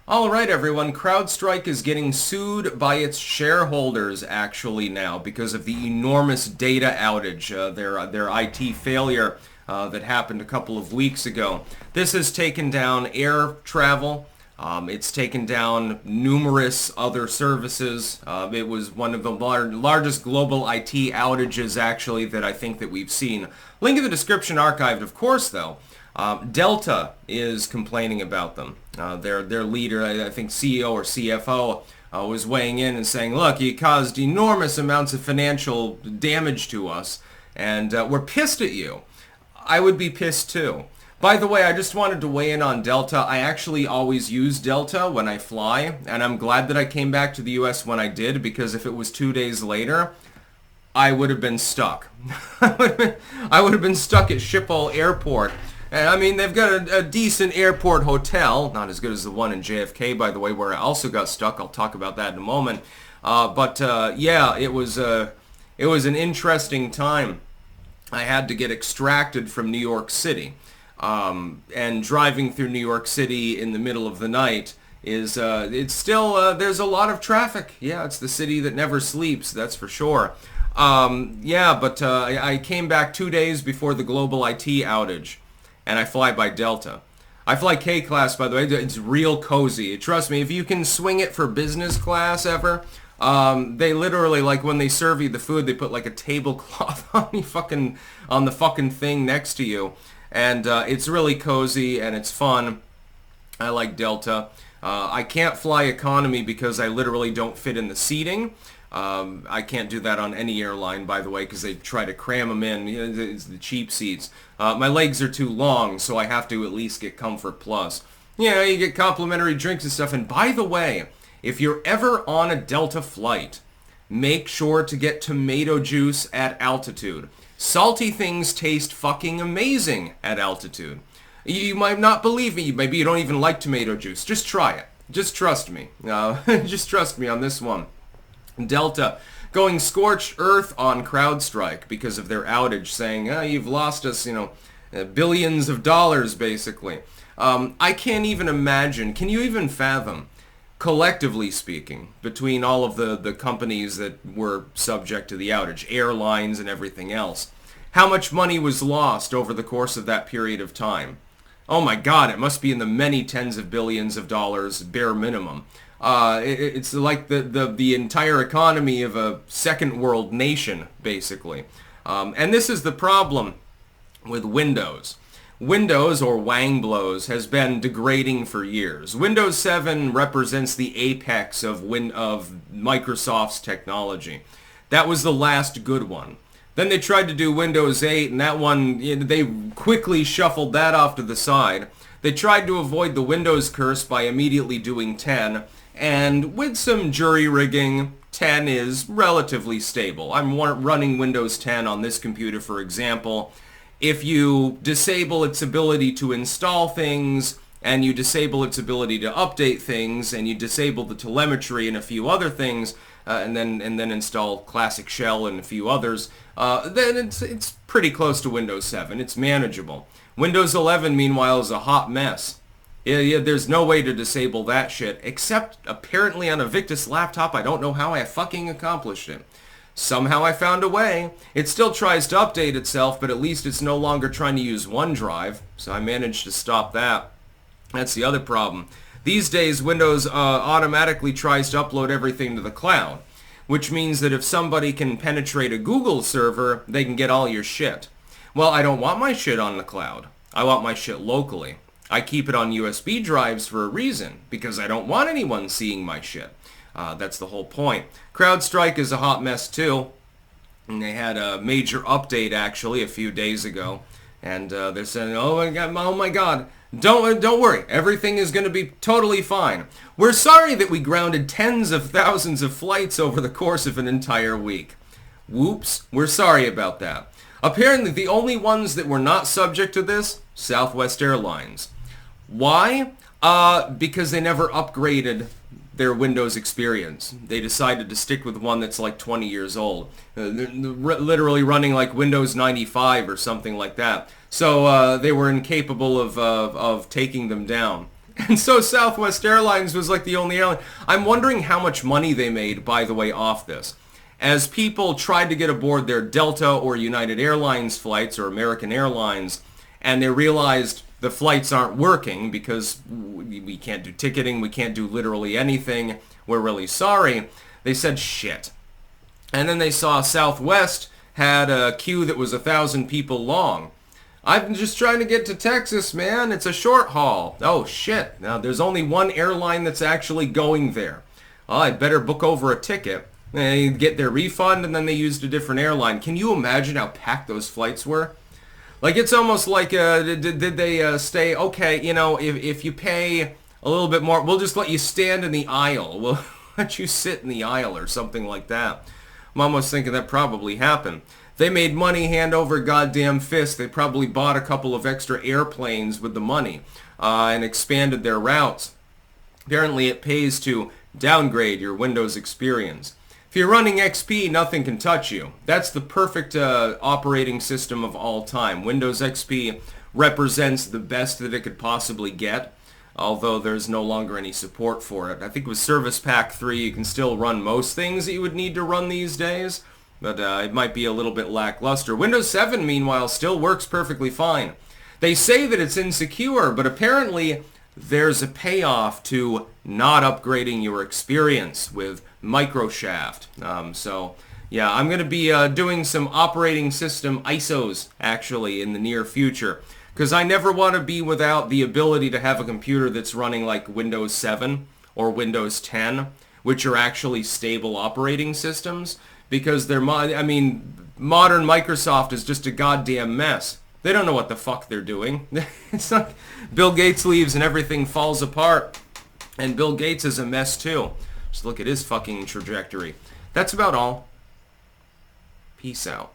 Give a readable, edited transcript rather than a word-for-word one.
All right, everyone. Crowdstrike is getting sued by its shareholders actually now because of the enormous data outage, their IT failure that happened a couple of weeks ago. This has taken down air travel. It's taken down numerous other services. It was one of the largest global IT outages actually that I think that we've seen. Link in the description archived, of course, though. Delta is complaining about them. Their leader, I think CEO or CFO, was weighing in and saying, look, you caused enormous amounts of financial damage to us, and we're pissed at you. I would be pissed too. By the way, I just wanted to weigh in on Delta. I actually always use Delta when I fly, and I'm glad that I came back to the US when I did, because if it was 2 days later, I would have been stuck. I would have been stuck at Schiphol Airport. And I mean, they've got a decent airport hotel, not as good as the one in JFK, by the way, where I also got stuck. I'll talk about that in a moment. Yeah, it was an interesting time. I had to get extracted from New York City, and driving through New York City in the middle of the night is it's still there's a lot of traffic. Yeah, it's the city that never sleeps, that's for sure. I came back 2 days before the global IT outage. And I fly by Delta. I fly K-class, by the way. It's real cozy. Trust me, if you can swing it for business class ever, they literally, like, when they serve you the food, they put like a tablecloth on the fucking thing next to you. And it's really cozy and it's fun. I like Delta. I can't fly economy because I literally don't fit in the seating. I can't do that on any airline, by the way, because they try to cram them in. You know, it's the cheap seats. My legs are too long, so I have to at least get Comfort Plus. You know, you get complimentary drinks and stuff. And by the way, if you're ever on a Delta flight, make sure to get tomato juice at altitude. Salty things taste fucking amazing at altitude. You might not believe me. Maybe you don't even like tomato juice. Just try it. Just trust me. Just trust me on this one. Delta going scorched earth on Crowdstrike because of their outage, saying, you've lost us, billions of dollars, basically. I can't even imagine, can you even fathom, collectively speaking, between all of the companies that were subject to the outage, airlines and everything else, how much money was lost over the course of that period of time? Oh my God, it must be in the many tens of billions of dollars, bare minimum. It's like the entire economy of a second world nation, basically. And this is the problem with Windows. Windows, or Wang blows, has been degrading for years. Windows 7 represents the apex of Microsoft's technology. That was the last good one. Then they tried to do Windows 8, and that one, they quickly shuffled that off to the side. They tried to avoid the Windows curse by immediately doing 10. And with some jury rigging, 10 is relatively stable. I'm running Windows 10 on this computer, for example. If you disable its ability to install things, and you disable its ability to update things, and you disable the telemetry and a few other things, and then install Classic Shell and a few others, then it's pretty close to Windows 7. It's manageable. Windows 11, meanwhile, is a hot mess. Yeah, there's no way to disable that shit, except apparently on a Victus laptop. I don't know how I fucking accomplished it. Somehow I found a way. It still tries to update itself, but at least it's no longer trying to use OneDrive, so I managed to stop that. That's the other problem. These days, Windows automatically tries to upload everything to the cloud, which means that if somebody can penetrate a Google server, they can get all your shit. Well, I don't want my shit on the cloud. I want my shit locally. I keep it on USB drives for a reason, because I don't want anyone seeing my shit. That's the whole point. Crowdstrike is a hot mess too, and they had a major update actually a few days ago, and they're saying, oh my God, don't worry, everything is going to be totally fine. We're sorry that we grounded tens of thousands of flights over the course of an entire week. Whoops, we're sorry about that. Apparently the only ones that were not subject to this, Southwest Airlines. Why? Because they never upgraded their Windows experience. They decided to stick with one that's like 20 years old. They're literally running like Windows 95 or something like that. So they were incapable of taking them down. And so Southwest Airlines was like the only airline. I'm wondering how much money they made, by the way, off this. As people tried to get aboard their Delta or United Airlines flights or American Airlines, and they realized the flights aren't working because we can't do ticketing, we can't do literally anything, we're really sorry, they said shit. And then they saw Southwest had a queue that was 1,000 people long. I'm just trying to get to Texas, man. It's a short haul. Oh, shit. Now, there's only one airline that's actually going there. Well, I better book over a ticket. They get their refund, and then they used a different airline. Can you imagine how packed those flights were? Like, it's almost like, did they say, okay, you know, if you pay a little bit more, we'll just let you stand in the aisle. We'll let you sit in the aisle or something like that. I'm almost thinking that probably happened. They made money hand over goddamn fist. They probably bought a couple of extra airplanes with the money and expanded their routes. Apparently it pays to downgrade your Windows experience. If you're running XP, nothing can touch you. That's the perfect operating system of all time. Windows XP represents the best that it could possibly get, although there's no longer any support for it. I think with Service Pack 3 you can still run most things that you would need to run these days, but it might be a little bit lackluster. Windows 7, meanwhile, still works perfectly fine. They say that it's insecure, but apparently there's a payoff to not upgrading your experience with Microshaft. So, yeah, I'm going to be doing some operating system ISOs, actually, in the near future, because I never want to be without the ability to have a computer that's running like Windows 7 or Windows 10, which are actually stable operating systems, because they're, modern Microsoft is just a goddamn mess. They don't know what the fuck they're doing. It's like Bill Gates leaves and everything falls apart. And Bill Gates is a mess too. Just look at his fucking trajectory. That's about all. Peace out.